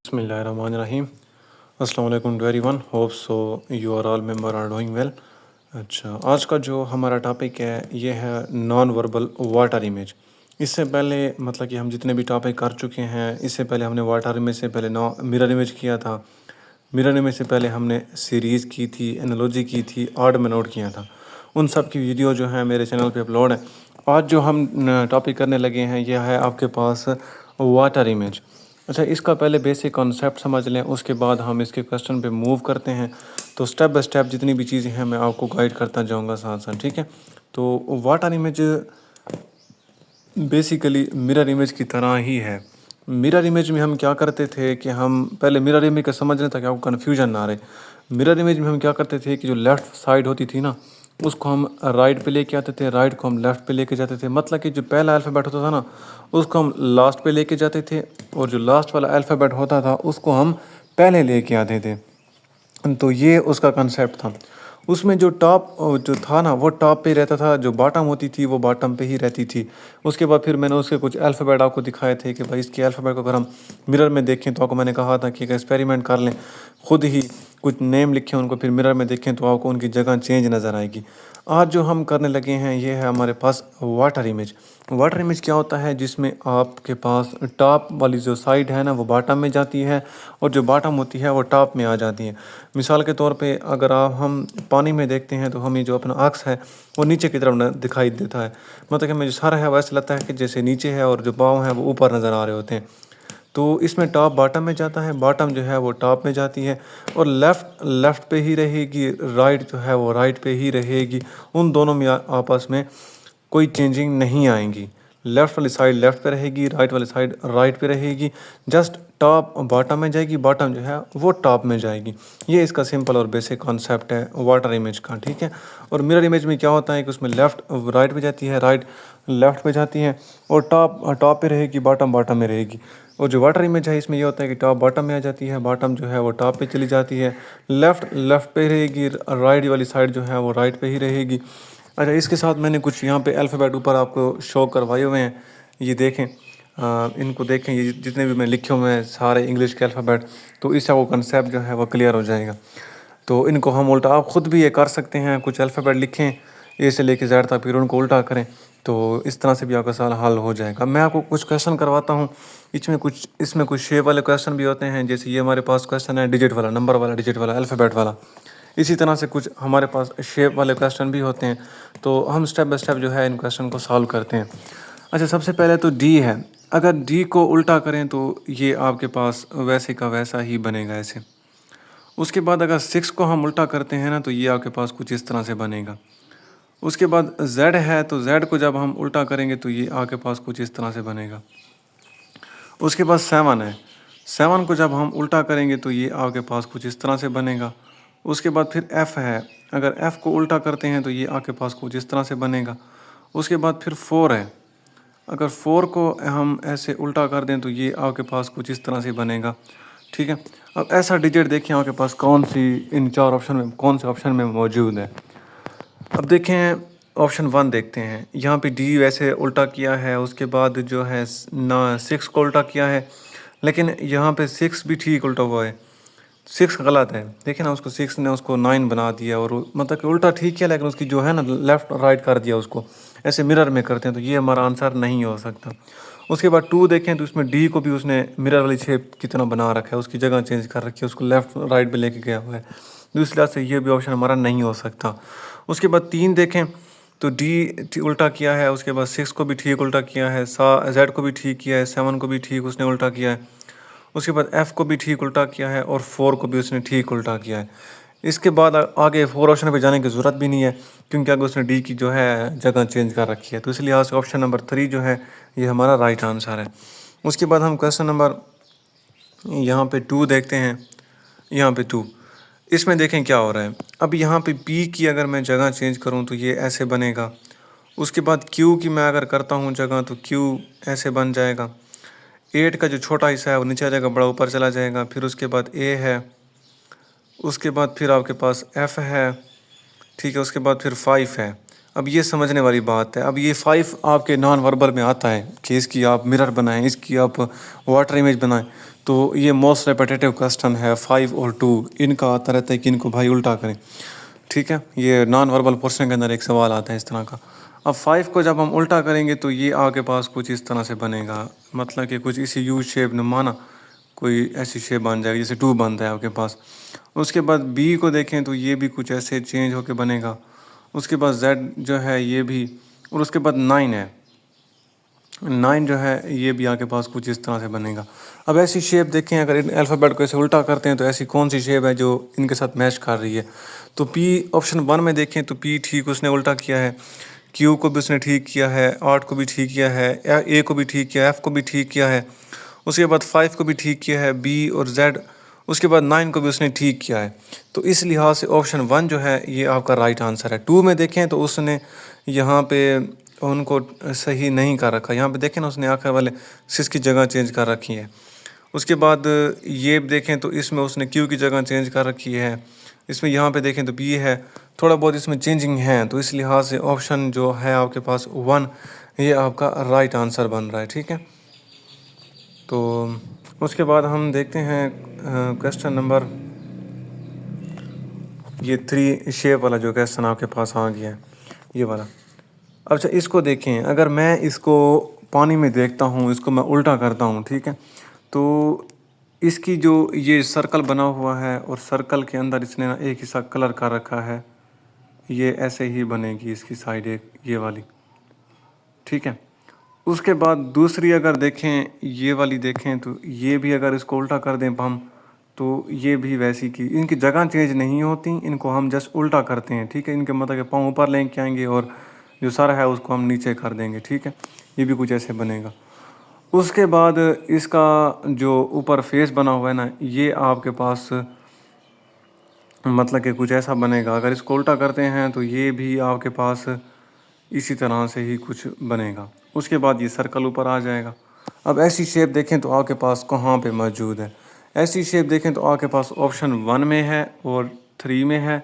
बिस्मिल्लाहिर्रहमानिर्रहीम। अस्सलाम वालेकुम to everyone, hope so you are all member are doing well. अच्छा, आज का जो हमारा टॉपिक है ये है नॉन वर्बल वाटर इमेज। इससे पहले मतलब कि हम जितने भी टॉपिक कर चुके हैं, इससे पहले हमने वाटर इमेज से पहले नॉ मिरर इमेज किया था। मिरर इमेज से पहले हमने सीरीज़ की थी, एनालॉजी की थी, आर्ट में नोट किया था। उन सब की वीडियो जो है मेरे चैनल पे अपलोड है। आज जो हम टॉपिक करने लगे हैं यह है आपके पास वाटर इमेज। अच्छा, इसका पहले बेसिक कॉन्सेप्ट समझ लें, उसके बाद हम इसके क्वेश्चन पे मूव करते हैं। तो स्टेप बाय स्टेप जितनी भी चीज़ें हैं मैं आपको गाइड करता जाऊंगा साथ साथ, ठीक है। तो water image basically mirror image की तरह ही है। मिरर इमेज में हम क्या करते थे कि हम पहले मिरर इमेज का समझने ताकि आपको कन्फ्यूजन ना रहे। मिरर इमेज में हम क्या करते थे कि जो लेफ़्ट साइड होती थी ना, उसको हम राइट पे लेके आते थे, राइट को हम लेफ़्ट पे लेके जाते थे। मतलब कि जो पहला अल्फ़ाबेट होता था ना, उसको हम लास्ट पे लेके जाते थे, और जो लास्ट वाला अल्फ़ाबेट होता था उसको हम पहले लेके आते थे। तो ये उसका कंसेप्ट था। उसमें जो टॉप जो था ना वो टॉप पे ही रहता था, जो बॉटम होती थी वो बॉटम पे ही रहती थी। उसके बाद फिर मैंने उसके कुछ अल्फ़ाबेट आपको दिखाए थे कि भाई इसके अल्फ़ाबेट को अगर हम मिरर में देखें तो आपको मैंने कहा था कि एक एक्सपेरिमेंट कर लें, खुद ही कुछ नेम लिखें उनको, फिर मिरर में देखें तो आपको उनकी जगह चेंज नज़र आएगी। आज जो हम करने लगे हैं ये है हमारे पास वाटर इमेज। वाटर इमेज क्या होता है, जिसमें आपके पास टॉप वाली जो साइड है ना वो बॉटम में जाती है, और जो बॉटम होती है वो टॉप में आ जाती है। मिसाल के तौर पे अगर हम पानी में देखते हैं तो हमें जो अपना अक्स है वो नीचे की तरफ दिखाई देता है। मतलब कि हमें जो सर है वैसे लगता है कि जैसे नीचे है, और जो पाँव हैं वो ऊपर नज़र आ रहे होते हैं। तो इसमें टॉप बॉटम में जाता है, बॉटम जो है वो टॉप में जाती है, और लेफ़्ट लेफ़्ट पे ही रहेगी, राइट जो है वो राइट पे ही रहेगी। उन दोनों में आपस में कोई चेंजिंग नहीं आएंगी। लेफ़्ट वाली साइड लेफ़्ट पे रहेगी, राइट वाली साइड राइट पे रहेगी। जस्ट टॉप बॉटम में जाएगी, बॉटम जो है वो टॉप में जाएगी। ये इसका सिंपल और बेसिक कॉन्सेप्ट है वाटर इमेज का, ठीक है। और मिरर इमेज में क्या होता है कि उसमें लेफ़्ट राइट पे जाती है, राइट लेफ़्ट पे जाती है, और टॉप टॉप पे रहेगी, बॉटम बॉटम में रहेगी। और जो वाटर इमेज है इसमें ये होता है कि टॉप बॉटम में आ जाती है, बॉटम जो है वो टॉप पे चली जाती है, लेफ़्ट लेफ़्ट पे रहेगी, राइट वाली साइड जो है वो राइट पे ही रहेगी। अच्छा, इसके साथ मैंने कुछ यहाँ पे अल्फ़ाबेट ऊपर आपको शो करवाए हुए हैं, ये देखें। इनको देखें, ये जितने भी मैं लिखे हुए हैं सारे इंग्लिश के अल्फ़ाबेट। तो इससे वो कंसेप्ट जो है वो क्लियर हो जाएगा। तो इनको हम उल्टा आप ख़ुद भी ये कर सकते हैं, कुछ अल्फ़ाबेट लिखें ए से लेके ज़ेड तक, फिर उनको उल्टा करें, तो इस तरह से भी आपका सवाल हल हो जाएगा। मैं आपको कुछ क्वेश्चन करवाता हूँ, इसमें कुछ शेप वाले क्वेश्चन भी होते हैं। जैसे ये हमारे पास क्वेश्चन है डिजिट वाला, नंबर वाला, डिजिट वाला, अल्फ़ाबेट वाला। इसी तरह से कुछ हमारे पास शेप वाले क्वेश्चन भी होते हैं। तो हम स्टेप बाय स्टेप जो है इन क्वेश्चन को सॉल्व करते हैं। अच्छा, सबसे पहले तो डी है। अगर डी को उल्टा करें तो ये आपके पास वैसे का वैसा ही बनेगा, ऐसे। उसके बाद अगर 6 को हम उल्टा करते हैं ना तो ये आपके पास कुछ इस तरह से बनेगा। उसके बाद Z है, तो Z को जब हम उल्टा करेंगे तो ये आपके पास कुछ इस तरह से बनेगा। उसके बाद 7 है, 7 को जब हम उल्टा करेंगे तो ये आपके पास कुछ इस तरह से बनेगा। उसके बाद फिर F है, अगर F को उल्टा करते हैं तो ये आपके पास कुछ इस तरह से बनेगा। उसके बाद फिर 4 है, अगर 4 को हम ऐसे उल्टा कर दें तो ये आपके पास कुछ इस तरह से बनेगा, ठीक है। अब ऐसा डिजिट देखें आपके पास कौन सी इन 4 ऑप्शन में कौन से ऑप्शन में मौजूद है। अब देखें ऑप्शन 1 देखते हैं, यहाँ पे डी वैसे उल्टा किया है, उसके बाद जो है ना 6 को उल्टा किया है, लेकिन यहाँ पे 6 भी ठीक उल्टा हुआ है, 6 गलत है। देखिए ना, उसको 6 ने उसको 9 बना दिया, और मतलब कि उल्टा ठीक किया लेकिन उसकी जो है ना लेफ़्ट राइट कर दिया उसको। ऐसे मिरर में करते हैं तो ये हमारा आंसर नहीं हो सकता। उसके बाद 2 देखें तो इसमें डी को भी उसने मिरर वाली शेप की तरह बना रखा है, उसकी जगह चेंज कर रखी है, उसको लेफ़्ट राइट पे लेके गया हुआ है। दूसरी से ये भी ऑप्शन हमारा नहीं हो सकता। उसके बाद 3 देखें तो डी उल्टा किया है, उसके बाद 6 को भी ठीक उल्टा किया है, जेड को भी ठीक किया है, 7 को भी ठीक उसने उल्टा किया है। उसके बाद एफ़ को भी ठीक उल्टा किया है, और 4 को भी उसने ठीक उल्टा किया है। इसके बाद आगे 4 ऑप्शन पे जाने की ज़रूरत भी नहीं है, क्योंकि आगे उसने डी की जो है जगह चेंज कर रखी है। तो इसलिए आज ऑप्शन नंबर 3 जो है ये हमारा राइट आंसर है। उसके बाद हम क्वेश्चन नंबर यहाँ पे 2 देखते हैं। यहाँ पे 2, इसमें देखें क्या हो रहा है। अब यहाँ पे पी की अगर मैं जगह चेंज करूँ तो ये ऐसे बनेगा। उसके बाद क्यू की मैं अगर करता हूँ जगह तो क्यू ऐसे बन जाएगा। 8 का जो छोटा हिस्सा है वो नीचे आ जाएगा, बड़ा ऊपर चला जाएगा। फिर उसके बाद ए है, उसके बाद फिर आपके पास एफ़ है, ठीक है। उसके बाद फिर 5 है। अब ये समझने वाली बात है। अब ये 5 आपके नॉन वर्बल में आता है कि इसकी आप मिरर बनाएं, इसकी आप वाटर इमेज बनाएं। तो ये मोस्ट रिपीटेटिव क्वेश्चन है 5 और 2, इनका आता रहता है कि इनको भाई उल्टा करें। ठीक है, ये नॉन वर्बल पोर्शन के अंदर एक सवाल आता है इस तरह का। अब 5 को जब हम उल्टा करेंगे तो ये आपके पास कुछ इस तरह से बनेगा, मतलब कि कुछ इसी यू शेप नुमा ना कोई ऐसी शेप बन जाएगी जैसे 2 बनता है आपके पास। उसके बाद बी को देखें तो ये भी कुछ ऐसे चेंज होके बनेगा। उसके बाद जेड जो है ये भी, और उसके बाद 9 है। 9 जो है ये भी आपके पास कुछ इस तरह से बनेगा। अब ऐसी शेप देखें, अगर इन अल्फ़ाबेट को ऐसे उल्टा करते हैं तो ऐसी कौन सी शेप है जो इनके साथ मैच कर रही है। तो पी ऑप्शन 1 में देखें तो पी ठीक उसने उल्टा किया है, क्यू को भी उसने ठीक किया है, आर को भी ठीक किया है, ए को भी ठीक किया है, एफ को भी ठीक किया है, उसके बाद 5 को भी ठीक किया है, बी और जेड, उसके बाद 9 को भी उसने ठीक किया है। तो इस लिहाज से ऑप्शन 1 जो है ये आपका राइट आंसर है। 2 में देखें तो उसने यहाँ पे उनको सही नहीं कर रखा। यहाँ पे देखें ना, उसने आखिर वाले सिस की जगह चेंज कर रखी है। उसके बाद ये देखें तो इसमें उसने क्यू की जगह चेंज कर रखी है। इसमें यहाँ पे देखें तो बी है, थोड़ा बहुत इसमें चेंजिंग है। तो इस लिहाज से ऑप्शन जो है आपके पास 1 ये आपका राइट आंसर बन रहा है। ठीक है, तो उसके बाद हम देखते हैं क्वेश्चन नंबर ये 3 शेप वाला जो क्वेश्चन आपके पास आ गया है, ये वाला। अच्छा इसको देखें, अगर मैं इसको पानी में देखता हूँ, इसको मैं उल्टा करता हूँ, ठीक है, तो इसकी जो ये सर्कल बना हुआ है और सर्कल के अंदर इसने ना एक हिस्सा कलर कर रखा है, ये ऐसे ही बनेगी इसकी साइड एक ये वाली। ठीक है, उसके बाद दूसरी अगर देखें, ये वाली देखें तो ये भी अगर इसको उल्टा कर दें हम तो ये भी वैसी की, इनकी जगह चेंज नहीं होती, इनको हम जस्ट उल्टा करते हैं। ठीक है, इनके मतलब के पाँव ऊपर लेके आएंगे और जो सर है उसको हम नीचे कर देंगे। ठीक है, ये भी कुछ ऐसे बनेगा। उसके बाद इसका जो ऊपर फेस बना हुआ है ना, ये आपके पास मतलब कि कुछ ऐसा बनेगा। अगर इसको उल्टा करते हैं तो ये भी आपके पास इसी तरह से ही कुछ बनेगा। उसके बाद ये सर्कल ऊपर आ जाएगा। अब ऐसी शेप देखें तो आपके पास कहाँ पे मौजूद है। ऐसी शेप देखें तो आपके पास ऑप्शन 1 में है और 3 में है,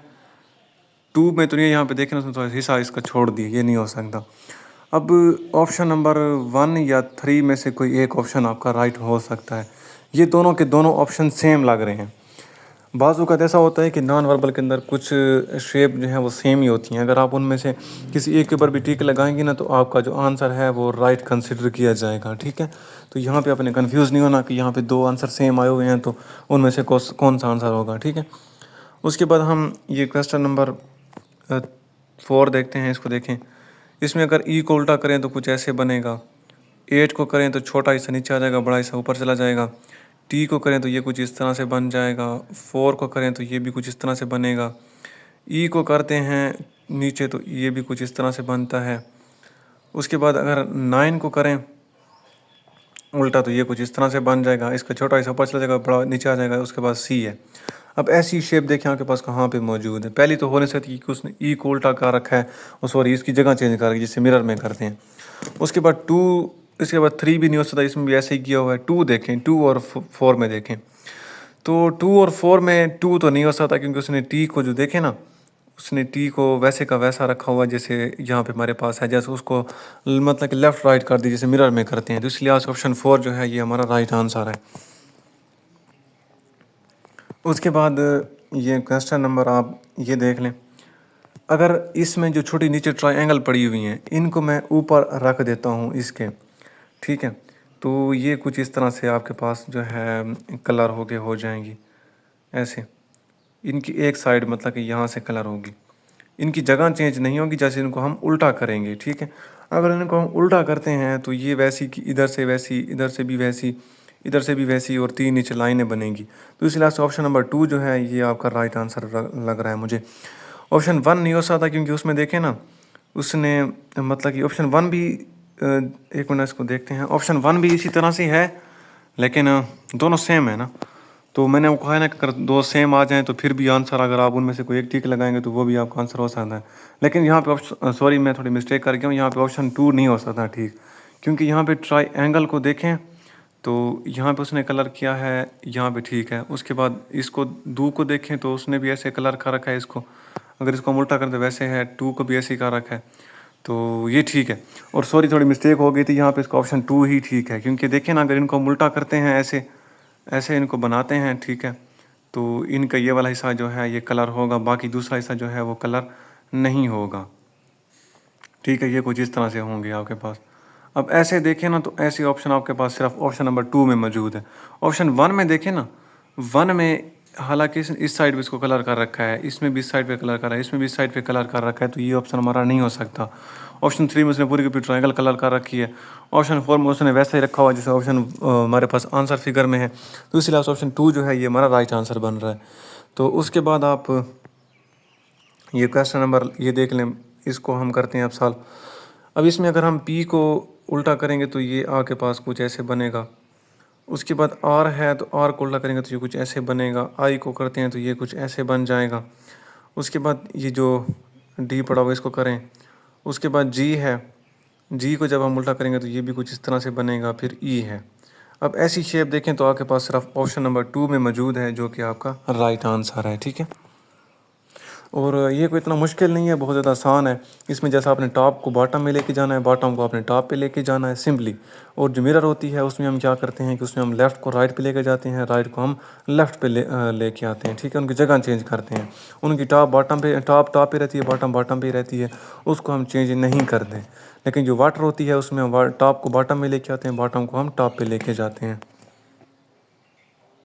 2 में तो नहीं है। यहाँ पे देखें उसमें थोड़ा हिस्सा इसका छोड़ दिया, ये नहीं हो सकता। अब ऑप्शन नंबर 1 या 3 में से कोई एक ऑप्शन आपका राइट हो सकता है। ये दोनों के दोनों ऑप्शन सेम लग रहे हैं। बाज़ का ऐसा होता है कि नॉन वर्बल के अंदर कुछ शेप जो है वो सेम ही होती हैं। अगर आप उनमें से किसी एक के ऊपर भी टिक लगाएंगे ना तो आपका जो आंसर है वो राइट कंसिडर किया जाएगा। ठीक है, तो यहाँ पे आपने कंफ्यूज नहीं होना कि यहाँ पे 2 आंसर सेम आए हुए हैं तो उनमें से कौन सा आंसर होगा। ठीक है, उसके बाद हम ये क्वेश्चन नंबर 4 देखते हैं। इसको देखें, इसमें अगर ई को उल्टा करें तो कुछ ऐसे बनेगा। 8 को करें तो छोटा हिस्सा नीचे आ जाएगा, बड़ा हिस्सा ऊपर चला जाएगा। टी को करें तो ये कुछ इस तरह से बन जाएगा। 4 को करें तो ये भी कुछ इस तरह से बनेगा। ई को करते हैं नीचे तो ये भी कुछ इस तरह से बनता है। उसके बाद अगर 9 को करें उल्टा तो ये कुछ इस तरह से बन जाएगा। इसका छोटा हिस्सा ऊपर चला जाएगा, बड़ा नीचे आ जाएगा। उसके बाद सी है। अब ऐसी शेप देखें आपके पास कहाँ पे मौजूद है। पहली तो हो नहीं सकती कि उसने ई को उल्टा कर रखा है और सॉरी इसकी जगह चेंज कर रखी है जिससे मिरर में करते हैं। उसके बाद 2, इसके बाद 3 भी नहीं हो सकता, इसमें भी ऐसे ही किया हुआ है। 2 देखें, 2 और 4 में देखें तो 2 और 4 में 2 तो नहीं हो सकता क्योंकि उसने टी को जो देखे ना, उसने टी को वैसे का वैसा रखा हुआ जैसे यहाँ पे हमारे पास है, जैसे उसको मतलब कि लेफ़्ट राइट कर दी जैसे मिरर में करते हैं। तो इसलिए आज ऑप्शन 4 जो है ये हमारा राइट आंसर है। उसके बाद ये क्वेश्चन नंबर आप ये देख लें, अगर इसमें जो छोटी नीचे ट्रायंगल पड़ी हुई हैं इनको मैं ऊपर रख देता हूँ इसके, ठीक है, तो ये कुछ इस तरह से आपके पास जो है कलर होके हो जाएंगी ऐसे। इनकी एक साइड मतलब कि यहाँ से कलर होगी, इनकी जगह चेंज नहीं होगी जैसे इनको हम उल्टा करेंगे। ठीक है, अगर इनको हम उल्टा करते हैं तो ये वैसी कि इधर से वैसी, इधर से भी वैसी, इधर से भी वैसी और 3 नीचे लाइनें बनेंगी। तो इस लिहाज से ऑप्शन नंबर 2 जो है ये आपका राइट आंसर लग रहा है मुझे। ऑप्शन 1 नहीं हो सकता क्योंकि उसमें देखें ना उसने मतलब कि ऑप्शन 1 भी एक मिनट इसको देखते हैं। ऑप्शन 1 भी इसी तरह से है लेकिन दोनों सेम है ना, तो मैंने वो कहा है ना कि अगर 2 सेम आ जाएं तो फिर भी आंसर अगर आप उनमें से कोई एक टिक लगाएंगे तो वो भी आपका आंसर हो सकता है। लेकिन यहाँ पे ऑप्शन सॉरी मैं थोड़ी मिस्टेक कर गया हूँ, यहाँ पे ऑप्शन 2 नहीं हो सकता ठीक, क्योंकि यहाँ पे ट्राई एंगल को देखें तो यहाँ पे उसने कलर किया है, यहाँ पे ठीक है। उसके बाद इसको 2 को देखें तो उसने भी ऐसे कलर कर रखा है इसको। अगर इसको हम उल्टा करते वैसे है, 2 को भी ऐसे ही कर रखा है, तो ये ठीक है। और सॉरी थोड़ी मिस्टेक हो गई थी यहाँ पे, इसका ऑप्शन 2 ही ठीक है, क्योंकि देखिए ना अगर इनको हम उल्टा करते हैं ऐसे ऐसे इनको बनाते हैं, ठीक है, तो इनका ये वाला हिस्सा जो है ये कलर होगा, बाकी दूसरा हिस्सा जो है वो कलर नहीं होगा, ठीक है। ये कुछ इस तरह से होंगे आपके पास। अब ऐसे देखें ना तो ऐसे ऑप्शन आपके पास सिर्फ ऑप्शन नंबर 2 में मौजूद है। ऑप्शन 1 में देखें ना, 1 में हालांकि इस साइड पे इसको कलर कर रखा है, इसमें भी इस साइड पे कलर कर रहा है, इसमें भी इस साइड पे कलर कर रखा है, तो ये ऑप्शन हमारा नहीं हो सकता। ऑप्शन 3 में उसने पूरी की पूरी ट्रायंगल कलर कर रखी है। ऑप्शन 4 में उसने वैसा ही रखा हुआ जैसे ऑप्शन हमारे पास आंसर फिगर में है, तो इसलिए ऑप्शन 2 जो है ये हमारा राइट आंसर बन रहा है। तो उसके बाद आप ये क्वेश्चन नंबर ये देख लें, इसको हम करते हैं अब सॉल्व। अब इसमें अगर हम P को उल्टा करेंगे तो ये आपके पास कुछ ऐसे बनेगा। उसके बाद R है तो R को उल्टा करेंगे तो ये कुछ ऐसे बनेगा। I को करते हैं तो ये कुछ ऐसे बन जाएगा। उसके बाद ये जो D पड़ा हुआ इसको करें। उसके बाद G है, G को जब हम उल्टा करेंगे तो ये भी कुछ इस तरह से बनेगा। फिर E है। अब ऐसी शेप देखें तो आपके पास सिर्फ ऑप्शन नंबर 2 में मौजूद है, जो कि आपका राइट आंसर है, ठीक है। और ये कोई इतना मुश्किल नहीं है, बहुत ज़्यादा आसान है। इसमें जैसा आपने टॉप को बॉटम में लेके जाना है, बॉटम को आपने टॉप पे लेके जाना है सिंपली। और जो मिरर होती है उसमें हम क्या करते हैं कि उसमें हम लेफ़्ट को राइट पे लेके जाते हैं, राइट को हम लेफ़्ट पे लेके आते हैं, ठीक है। उनकी जगह चेंज करते हैं। उनकी टॉप बॉटम पे, टॉप टॉप पे रहती है, बॉटम बॉटम पे रहती है, उसको हम चेंज नहीं करते। लेकिन जो वाटर होती है उसमें हम टॉप को बॉटम में लेके आते हैं, बॉटम को हम टॉप पे लेके जाते हैं।